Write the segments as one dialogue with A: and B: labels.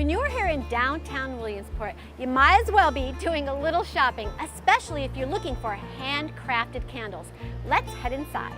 A: When you're here in downtown Williamsport, you might as well be doing a little shopping, especially if you're looking for handcrafted candles. Let's head inside.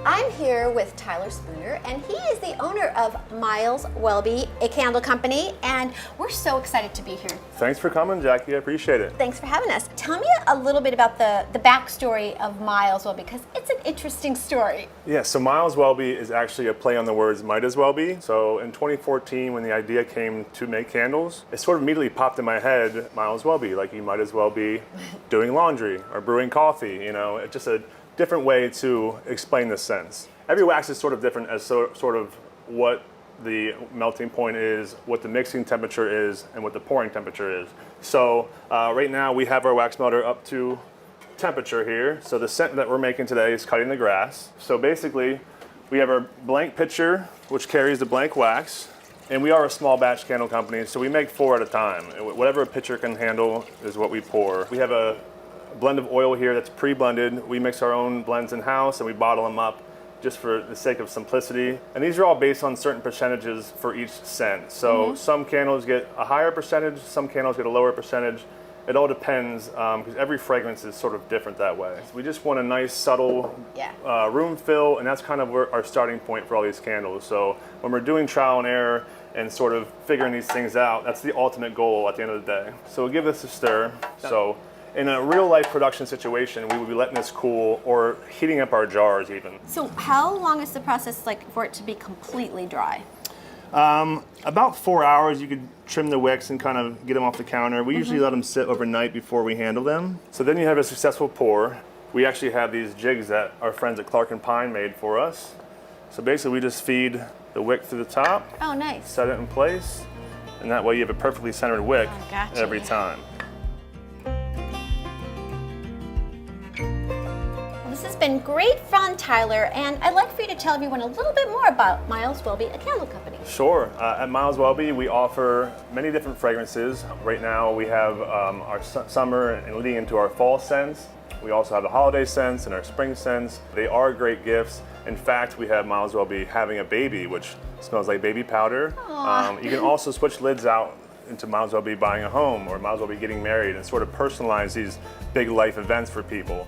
A: I'm here with Tyler Spooner, and he is the owner of Miles Welby, a candle company, and we're so excited to be here.
B: Thanks for coming, Jackie. I appreciate it.
A: Thanks for having us. Tell me a little bit about the backstory of Miles Welby, because it's an interesting story.
B: Yeah, so Miles Welby is actually a play on the words might as well be. So in 2014, when the idea came to make candles, it sort of immediately popped in my head, Miles Welby, like you might as well be doing laundry or brewing coffee, you know, it's just a different way to explain this sense. Every wax is sort of different as sort of what the melting point is, what the mixing temperature is, and what the pouring temperature is. So right now we have our wax melter up to temperature here. So the scent that we're making today is cutting the grass. So basically we have our blank pitcher, which carries the blank wax, and we are a small batch candle company, so we make 4 at a time. Whatever a pitcher can handle is what we pour. We have a blend of oil here that's pre-blended. We mix our own blends in-house and we bottle them up just for the sake of simplicity. And these are all based on certain percentages for each scent. So some candles get a higher percentage, some candles get a lower percentage. It all depends, because every fragrance is sort of different that way. So we just want a nice, subtle room fill, and that's kind of our starting point for all these candles. So when we're doing trial and error and sort of figuring these things out, that's the ultimate goal at the end of the day. So we'll give this a stir. So in a real life production situation, we would be letting this cool or heating up our jars even.
A: So how long is the process like for it to be completely dry?
B: About 4 hours. You could trim the wicks and kind of get them off the counter. We usually let them sit overnight before we handle them. So then you have a successful pour. We actually have these jigs that our friends at Clark & Pine made for us. So basically we just feed the wick through the top.
A: Oh, nice.
B: Set it in place, and that way you have a perfectly centered wick every time.
A: This has been great fun, Tyler, and I'd like for you to tell everyone a little bit more about Miles Welby, a candle company.
B: Sure. At Miles Welby, we offer many different fragrances. Right now, we have our summer and leading into our fall scents. We also have the holiday scents and our spring scents. They are great gifts. In fact, we have Miles Welby having a baby, which smells like baby powder. You can also switch lids out into Miles Welby buying a home or Miles Welby getting married and sort of personalize these big life events for people.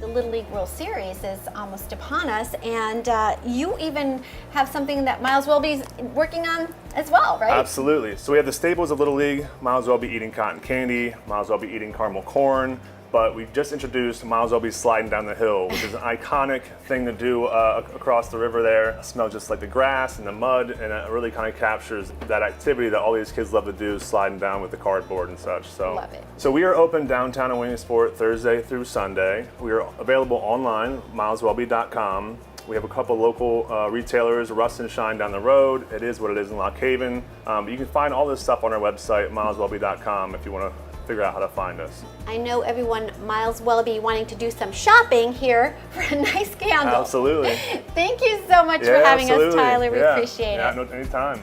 A: The Little League World Series is almost upon us, and you even have something that Miles Welby's working on as well, right?
B: Absolutely. So we have the staples of Little League, Miles Welby eating cotton candy, Miles Welby eating caramel corn, but we just introduced Miles Welby sliding down the hill, which is an iconic thing to do across the river there. It smells just like the grass and the mud, and it really kind of captures that activity that all these kids love to do, sliding down with the cardboard and such. So,
A: love it.
B: So we are open downtown in Williamsport Thursday through Sunday. We are available online, mileswelby.com. We have a couple local retailers, Rust and Shine down the road. It is what it is in Lock Haven. But you can find all this stuff on our website, mileswelby.com, if you want to figure out how to find us.
A: I know everyone, Miles Welby, wanting to do some shopping here for a nice candle.
B: Absolutely.
A: Thank you so much for having us, Tyler. We appreciate it.
B: No, anytime.